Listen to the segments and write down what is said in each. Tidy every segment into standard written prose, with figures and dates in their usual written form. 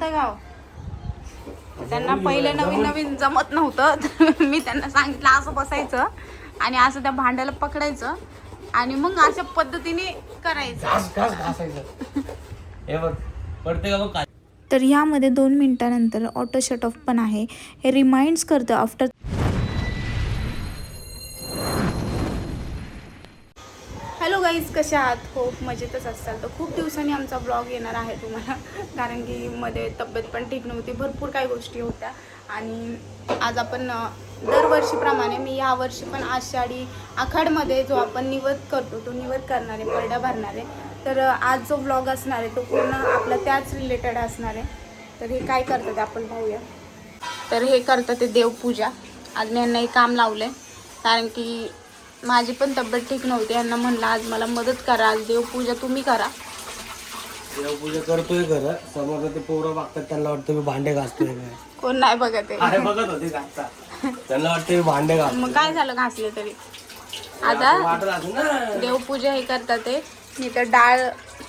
कोणतं गाव? त्यांना पहिले नवीन जमत नव्हतं, तर मी त्यांना सांगितलं असं बसायचं आणि असं त्या भांड्याला पकडायचं आणि मग अशा पद्धतीने करायचं. तर ह्यामध्ये 2 मिनिटानंतर ऑटो शट ऑफ पण आहे. हे रिमाइंड्स करतं आफ्टर. हॅलो गाईज, कशा आहात? खूप मजेतच असाल. तर खूप दिवसांनी आमचा ब्लॉग येणार आहे तुम्हाला, कारण की मध्ये तब्येत पण ठीक नव्हती, भरपूर काही गोष्टी होत्या. आणि आज आपण दरवर्षीप्रमाणे मी यावर्षी पण आषाढी आखाडमध्ये जो आपण निवद करतो तो निवद करणार आहे, परड्या भरणार आहे. तर आज जो ब्लॉग असणार आहे तो पूर्ण आपला त्याच रिलेटेड असणार आहे. तर हे काय करतात आपण पाहूया. तर हे करतात ते देवपूजा. आज मी यांना हे काम लावलं आहे, कारण की माझी पण तब्येत ठीक नव्हती. यांना म्हणलं आज मला मदत करा, आज देवपूजा तुम्ही करा. देवपूजा करतोय खरं, समोर ते पोरं बघतात त्यांना वाटतं मी भांडे घासतोय. कोण नाही बघत आहे. अरे बघत होते घासता, त्यांना वाटतं मी भांडे घासतोय. मग काय झालं घासले तरी. आता देवपूजा हे करतात ते. मी तर डाळ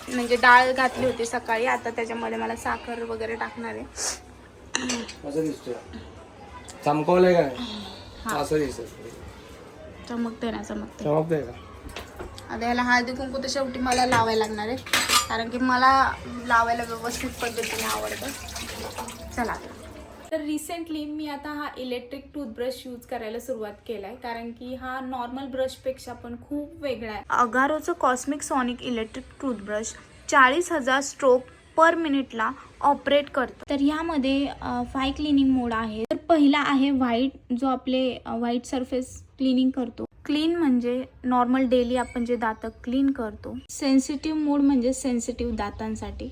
म्हणजे डाळ घातली होती सकाळी, आता त्याच्यामध्ये मला साखर वगैरे टाकणार आहे. कसं दिसतोय? चमकवलंय का? असं दिसत चमकते ना, चमकते. चमकतंय का? आता याला हळदी कुंकू तर शेवटी मला लावायला लागणार आहे, कारण की मला लावायला व्यवस्थित पद्धतीने आवडतं. चला. तर रिसेंटली मी आता हा इलेक्ट्रिक टूथब्रश यूज करायला सुरुवात केला आहे, कारण की हा नॉर्मल ब्रशपेक्षा पण खूप वेगळा आहे. अगारोचं cosmic sonic electric toothbrush 40,000 stroke per मिनिटला ऑपरेट करतं. तर यामध्ये 5 क्लिनिंग मोड आहे. तर पहिला आहे व्हाईट, जो आपले व्हाईट सरफेस क्लिनिंग करतो. क्लीन म्हणजे नॉर्मल डेली आपण जे दात क्लीन करतो. सेन्सिटिव्ह मोड म्हणजे सेन्सिटिव्ह दातांसाठी.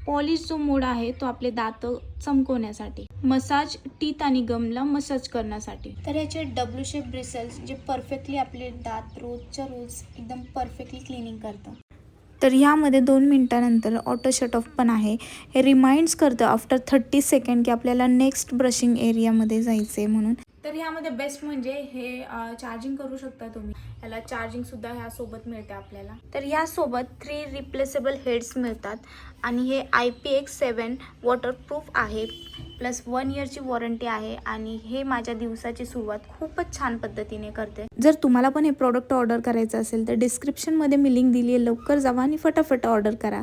पॉलिश जो मोड आहे तो आपले दात चमकवण्यासाठी. मसाज टीथ आणि गमला मसाज करण्यासाठी. तर याचे डब्ल्यू शेप ब्रिसल्स जे परफेक्टली आपले दात रोजच्या रोज एकदम परफेक्टली क्लिनिंग करतं. तर ह्यामध्ये 2 मिनिटानंतर ऑटो शट ऑफ पण आहे. हे रिमाइंड्स करतं आफ्टर 30 सेकंड की आपल्याला नेक्स्ट ब्रशिंग एरियामध्ये जायचं आहे म्हणून. तर ह्यामध्ये बेस्ट म्हणजे हे चार्जिंग करू शकता तुम्ही. याला चार्जिंगसुद्धा ह्यासोबत मिळते आपल्याला. तर यासोबत 3 रिप्लेसेबल हेड्स मिळतात आणि हे IPX7 वॉटरप्रूफ आहे, प्लस 1 इयरची वॉरंटी आहे. आणि हे माझ्या दिवसाची सुरुवात खूपच छान पद्धतीने करते. जर तुम्हाला पण हे प्रोडक्ट ऑर्डर करायचं असेल तर डिस्क्रिप्शनमध्ये मी लिंक दिली आहे, लवकर जावा आणि फटाफट ऑर्डर करा.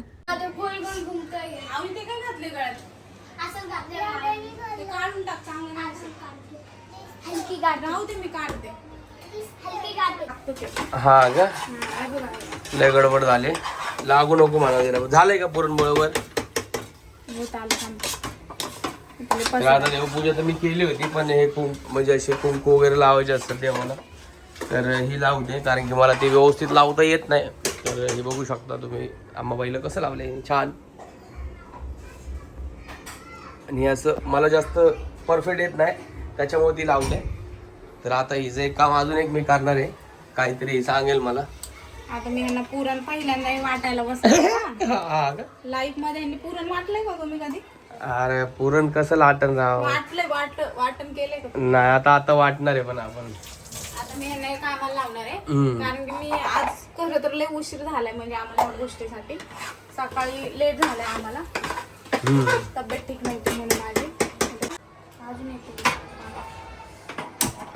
हा का? लय गडबड झाले, लागू नको म्हणा दिला. झालंय का पुरण बरोबर? आता देवपूजा तर मी केली होती, पण हे म्हणजे असे कुंकू वगैरे लावायचे असतात ते मला, तर ही लावते, कारण की मला ते व्यवस्थित लावता येत नाही. तर हे बघू शकता तुम्ही आम्हाबाईला कसं लावलंय छान. आणि असं मला जास्त परफेक्ट येत नाही, त्याच्यामुळे ती लावते. तर आता हिचं एक काम अजून एक मी करणार आहे, काहीतरी सांगेल मला. आता मी यांना पुरण पहिल्यांदा वाटायला बसले. लाईफ मध्ये यांनी पुरण वाटलंय का तुम्ही कधी? अरे पुरण कसं लाटण राव? वाटण केलंय का? नाही, आता वाटणार आहे. पण आपण आता मी यांना कामाला लावणार आहे, कारण की मी आज खरं तर लय उशीर झालाय म्हणजे आम्हाला या गोष्टीसाठी. सकाळी लेट झालाय आम्हाला, तब्येत ठीक नव्हती म्हणून माझी.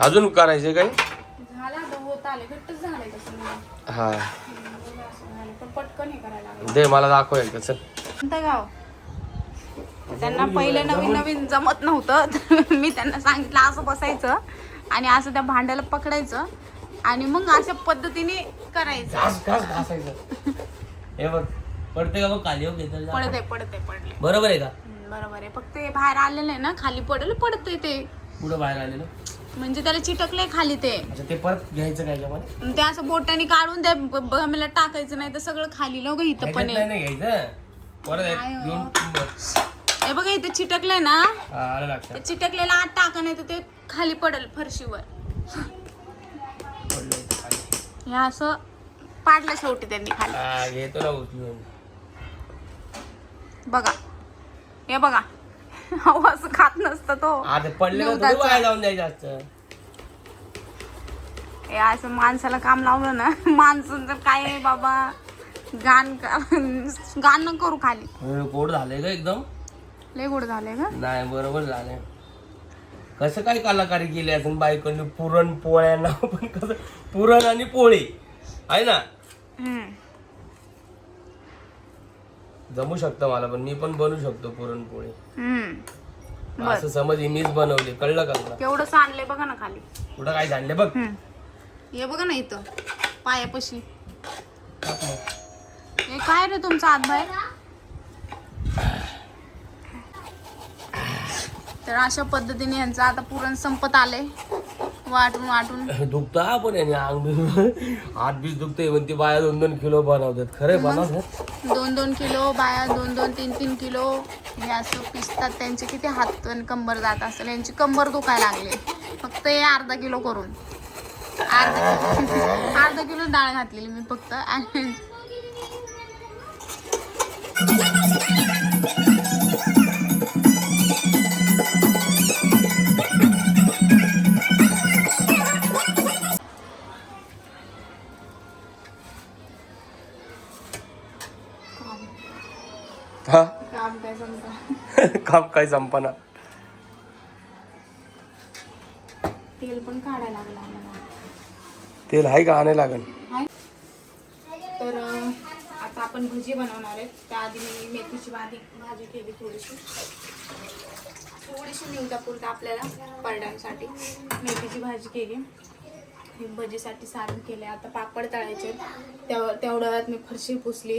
अजून करायचे काही झाला तर होत आले, घट्टच झालंय तसं. हा पण पटकन हे करायला लागलं. दे मला दाखव एकदा. चल. कोणतं गाव? त्यांना पहिले नवीन जमत नव्हतं, तर मी त्यांना सांगितलं असं बसायचं आणि असं त्या भांड्याला पकडायचं आणि मग अशा पद्धतीने करायचं. हे बघ पडते का? बघ खाली पडते. बरोबर आहे का? बरोबर आहे. फक्त हे बाहेर आलेलं आहे ना, खाली पडतंय ते. पुढं बाहेर आलेलं म्हणजे त्याला चिटकलंय खाली ते. ते परत घ्यायचं काय त्यामध्ये? ते असं बोटाने काढून त्या गमेला टाकायचं, नाही तर सगळं खाली लोक इथं पण आहे. नाही घ्यायचं परत घेऊन. हे बघा इथे चिटकलंय ना, आलं लक्षात. ते चिटकलेलं आत टाका, नाही तर ते खाली पडेल फरशीवर. हे असं पाडलं शेवटी त्यांनी खाली. घेतो ना उचलून. बघा हे बघा, असं खात नसतं तो. पडले जाऊन द्यायचं असतं. हे असं माणसाला काम लावलं ना, माणसं जर काय बाबा गाण न करू खाली. पोट झालंय का एकदम? लय गोड झाले का? नाही बरोबर झालंय. कसं काय कलाकारी केली असेल बायकोनी पुरण पोळ्यांना पण कसं पुरण आणि पोळी आहे ना. जमू शकतं मला पण मी पण बनवू शकतो पुरणपोळी. असं समज मीच बनवली कळलं का तुला? केवढं सांडलंय बघा ना खाली. कुठं काय सांडले बघ. हे बघा ना इथं पायापाशी. हे काय रे तुमचा हात बाहेर. तर अशा पद्धतीने यांचं आता पुरण संपत आलंय. वाटून वाटून दुखतं हा पण याने अंग हात बीज दुखते म्हणते बाया 2-2 किलो बनवतात. खरं बनवतात 2-2 किलो बाया 2-2 3-3 किलो हे असं पिसतात. त्यांचे किती हात आणि कंबर जात असेल. यांची कंबर दुखायला लागली फक्त हे अर्धा किलो करून. अर्धा किलो डाळ घातलेली मी फक्त. हा काम काय समजा. काम काय संपना. तेल पण काढायला लागलं आम्हाला. तेल आहे का आणायला लागेल. तर आता आपण भजी बनवणार आहेत. त्याआधी मी मेथीची भाजी केली थोडीशी निवतापुरतं आपल्याला परड्यांसाठी मेथीची भाजी केली. भजीसाठी सारण केले. आता पापड तळायचे. तेवढ्या वेळात मी फरशी पुसली.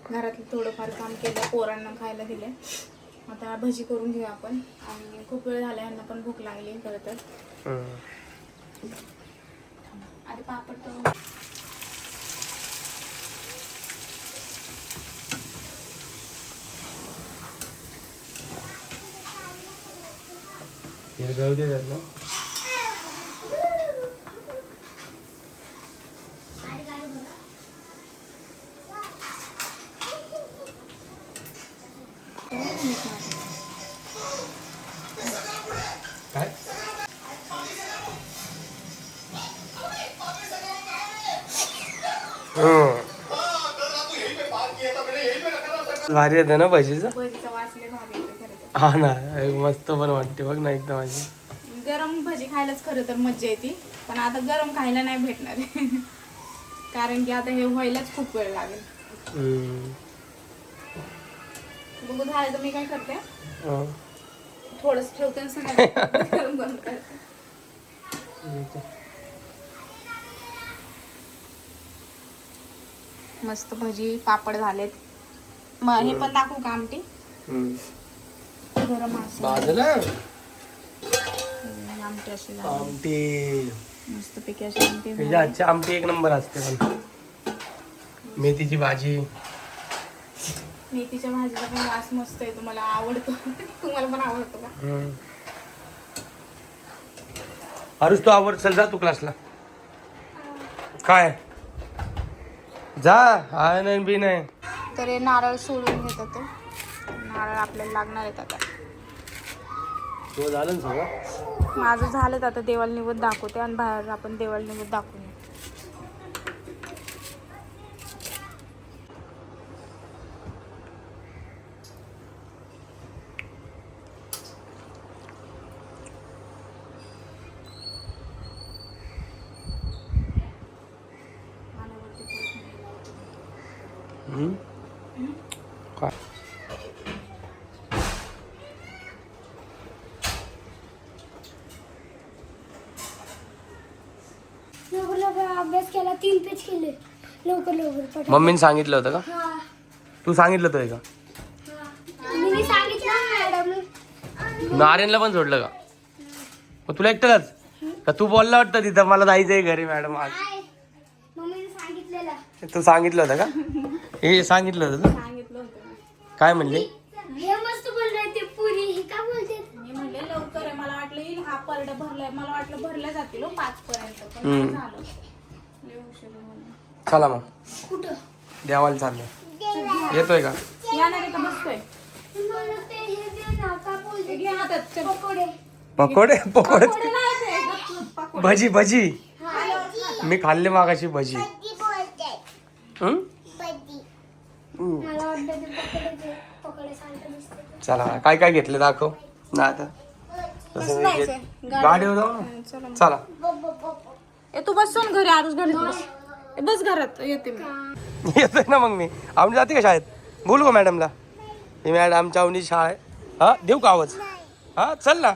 घरातलं थोडंफार काम केलं. पोरांना खायला दिले. आता भजी करून घेऊ आपण. आणि खूप वेळ झाला यांना पण भूक लागली खरं तर. आधी पापड तळून गळू देतात ना. काय भारी येते ना भजीचं. भजीचा वास लय भारी येतो खरं तर. हा ना मस्त पण वाटते बघ ना एकदम अशी. गरम भजी खायलाच खरं तर मज्जा येते. पण आता गरम खायला नाही भेटणार. कारण की आता हे व्हायलाच खूप वेळ लागेल. बघू झालं तर मी काय करते थोडंच ठेवते आणि संध्याकाळी गरम गरम करते. मस्त भजी पापड झालेत. हे पण दाखवू का आमटी. गरम बाजूला आमटी अशी आमटी मस्त पैकी अशी आमटी. आजची आमटी एक नंबर असते. पण मेथीची भाजी मेथीच्या भाजीचा पण वास मस्त आहे. तुम्हाला आवडतो. तुम्हाला पण आवडतो का. अरुष तू आवड चल जा तू क्लासला. काय जा आहे नाही बी नाही. तर हे नारळ सोडून घेतात. ते नारळ आपल्याला लागणार आहेत आता. तो झालं ना सगळं. माझं झालं आता देवाला निवद दाखवते आणि बाहेर आपण देवाला निवद दाखवूया. काय लवकर अभ्यास केला 3 पेज केले लवकर मम्मीने सांगितलं होतं का. हा तू सांगितलं होतं का. मी सांगितलं मॅडम. आर्यनला पण सोडलं का. मग तुला एकटंच का तू बोलला वाटतं तिथं मला जायचंय घरी मॅडम आज. मम्मीने सांगितलेलं. तू सांगितलं होतं का. हे सांगितलं होतं तू. सांगितलं होतं काय म्हणले. हे मस्त बोलले ते पुरी हे का बोलते. मी म्हणले लवकर आहे. मला वाटलं येईल हा परडा भरलाय. मला वाटलं भरल्या जातील 5 पर्यंत. पण नाही झालं. लय उशीर झाला. चला मग कुठं देवाला चाललं. येतोय का. येणार आहे का बसतोय. मला ते हे दे ना का बोलते. घे हातात. चल. पकोडे. पकोडे पकोडे पकोडे नाही ते, गपचूप पकोडे. भजी भजी आल्यावर खा. मी खाल्ले मागाशी भजी. मला वाटतं ते पकोडे सारखं दिसते. चला काय काय घेतलं दाखव ना आता. कसं जायचंय? गाडीवर जाऊ ना. चला चला ए तू बसून घरी आरुष घरी बस. ए, बस घरात येते मी. येतोय ना मग मी. आवनी जाते का शाळेत? बोलू का मॅडमला? ही मॅडम आमच्या आवनीची शाळा आहे. हा देऊ का आवाज? हा चल ना.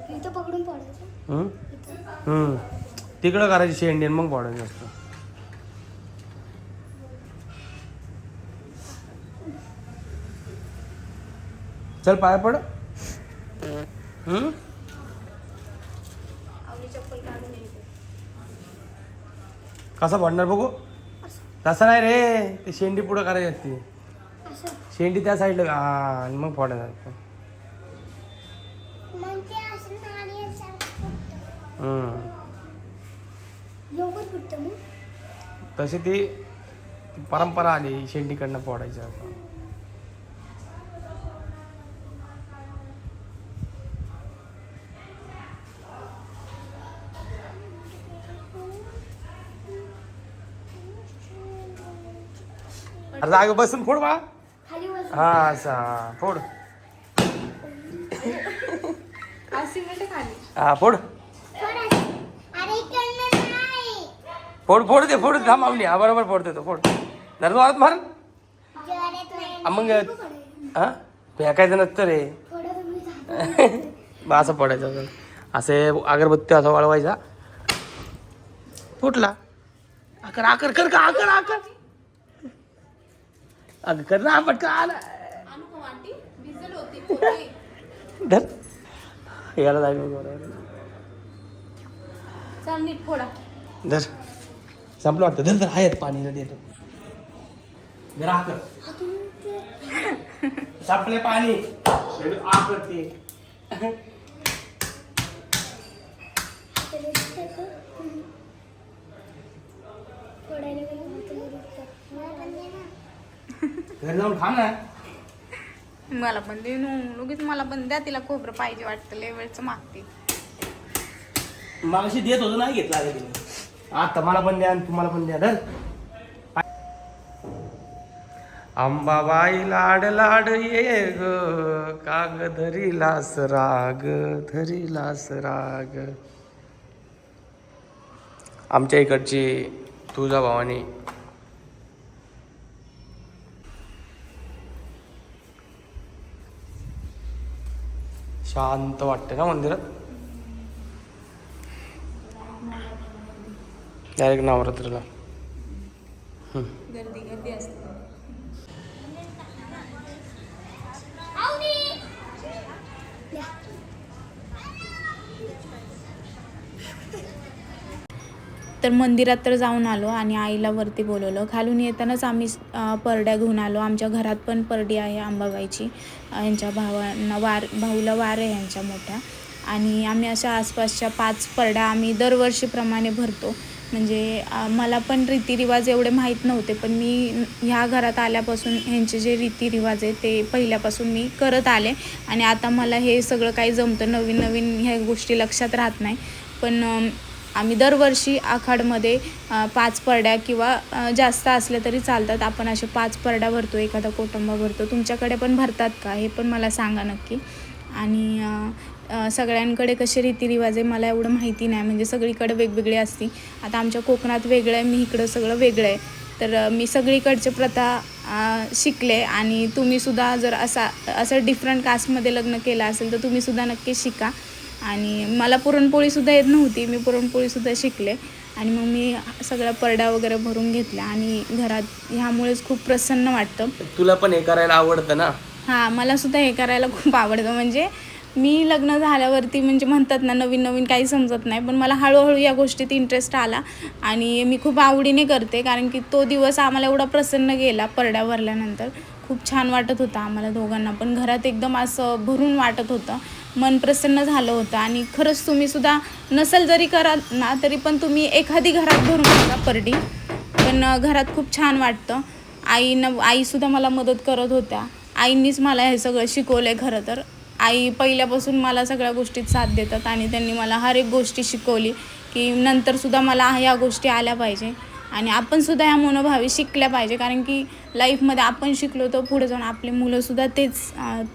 इथं पकडून पडायचं. तिकडं करायची शेंडी मग पडायचं असतं. चल पाया पड. कसा पडणार बघू? तसं नाही रे, ते शेंडी पुढं करायची असते. असं शेंडी त्या साईडला हा आणि मग फोडायचं. मग ते असं नारळासारखं लवकर फुटतं मग. तशी ती परंपरा आली शेंडीकडनं फोडायची. अरे जाग बसून फोड बा. खाली बस. हा असा फोड. खाली हा फोड अरे इकडनं नाही. फोड फोड दे फोड थांब आवली. हा बरोबर फोड देतो फोड. धरतो मार. जोरात नाही. मग हा तू ऐकायचं नसतं रे. थोडं तुम्ही बा असं पडायचं. असे अगरबत्ती असा वाळवायचा. फुटला. आकर आकर कर का आकर आकर. अगं कर ना पटका आला. धर याला जाईल बरोबर. चल नीट फोडा. धर संपलं वाटतं. धर धर आहेत पाणी देतो. जरा आकर संपले पाणी आकर ते. फोडायला गेलं मग तुम्ही रुकतात. मला पण दे ना. घरी जाऊन खा ना. मला पण दे लगेच. मला पण द्या. तिला खोबरं पाहिजे वाटतं. लय वेळचं मागते. मागाशी देत होतो नाही घेतला तिने. आता मला पण द्या आणि तुम्हाला पण द्या. धर अंबाबाई लाड लाड ये ग काग धरीलास राग धरीलास राग. आमच्या इकडची तुळजाभवानी शांत वाटते ना मंदिरात. डायरेक्ट नवरात्रीला गर्दी गर्दी असते. तर मंदिरात तर जाऊन आलो आणि आईला वरती बोलवलं. खालून येतानाच आम्ही परड्या घेऊन आलो. आमच्या घरात पण परडी आहे अंबाबाईची. यांच्या भाऊला वार आहे यांच्या मोठ्या. आणि आम्ही अशा आसपासच्या 5 परड्या आम्ही दरवर्षीप्रमाणे भरतो. म्हणजे मला पण रीतिरिवाज एवढे माहीत नव्हते, पण मी ह्या घरात आल्यापासून ह्यांचे जे रीतिरिवाज आहे ते पहिल्यापासून मी करत आले. आणि आता मला हे सगळं काही जमतं. नवीन नवीन ह्या गोष्टी लक्षात राहत नाही. पण आम्ही दरवर्षी आखाडमध्ये 5 परड्या किंवा जास्त असल्या तरी चालतात. आपण असे 5 परड्या भरतो. एखादा कोटंबा भरतो. तुमच्याकडे पण भरतात का हे पण मला सांगा नक्की. आणि सगळ्यांकडे कसे रीतिरिवाज आहे मला एवढं माहिती नाही. म्हणजे सगळीकडे वेगवेगळी असती. आता आमच्या कोकणात वेगळं आहे. मी इकडं सगळं वेगळं आहे. तर मी सगळीकडचे प्रथा शिकले. आणि तुम्हीसुद्धा जर असं डिफरंट कास्टमध्ये लग्न केलं असेल तर तुम्हीसुद्धा नक्की शिका. आणि मला पुरणपोळीसुद्धा येत नव्हती. मी पुरणपोळीसुद्धा शिकले. आणि मग मी सगळ्या परड्या वगैरे भरून घेतल्या. आणि घरात ह्यामुळेच खूप प्रसन्न वाटतं. तुला पण हे करायला आवडतं ना? हां, मलासुद्धा हे करायला खूप आवडतं. म्हणजे मी लग्न झाल्यावरती म्हणजे म्हणतात ना नवीन नवीन काही समजत नाही, पण मला हळूहळू या गोष्टीत इंटरेस्ट आला. आणि मी खूप आवडीने करते. कारण की तो दिवस आम्हाला एवढा प्रसन्न गेला. परड्या भरल्यानंतर खूप छान वाटत होतं आम्हाला दोघांना पण. घरात एकदम असं भरून वाटत होतं. मन प्रसन्न झालं होतं. आणि खरंच तुम्हीसुद्धा नसेल जरी करा ना तरी पण तुम्ही एखादी घरात भरून बघा परडी. पण घरात खूप छान वाटतं. आईसुद्धा मला मदत करत होत्या. आईंनीच मला हे सगळं शिकवलं आहे खरं तर. आई पहिल्यापासून मला सगळ्या गोष्टीत साथ देतात. आणि त्यांनी मला हर एक गोष्टी शिकवली की नंतरसुद्धा मला ह्या गोष्टी आल्या पाहिजे. आणि आपण सुद्धा ह्या मनोभावी शिकल्या पाहिजे, कारण की लाईफमध्ये आपण शिकलो तर पुढे जाऊन आपले मुलंसुद्धा तेच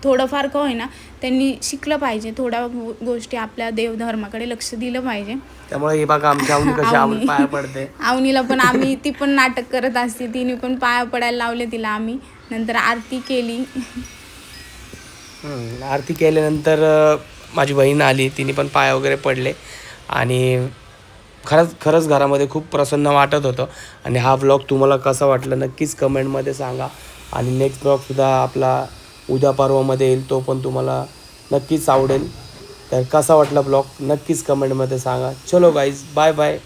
थोडंफार का होईना त्यांनी शिकलं पाहिजे, थोड्या गोष्टी आपल्या देवधर्माकडे लक्ष दिलं पाहिजे. त्यामुळे हे बघा आमच्या अवनी कशी अवनी. पाया पडते. अवनीला पण ती पण नाटक करत असते, तिने पण पाया पडायला लावले तिला आम्ही. नंतर आरती केली. आरती केल्यानंतर माझी बहीण आली, तिने पण पाय वगैरे पडले आणि खरंच घरामध्ये खूप प्रसन्न वाटत होतं. आणि हा ब्लॉग तुम्हाला कसा वाटला नक्कीच कमेंटमध्ये सांगा. आणि नेक्स्ट ब्लॉगसुद्धा आपला उद्या परवामध्ये येईल, तो पण तुम्हाला नक्कीच आवडेल. तर कसा वाटला ब्लॉग नक्कीच कमेंटमध्ये सांगा. चलो गाईज, बाय बाय.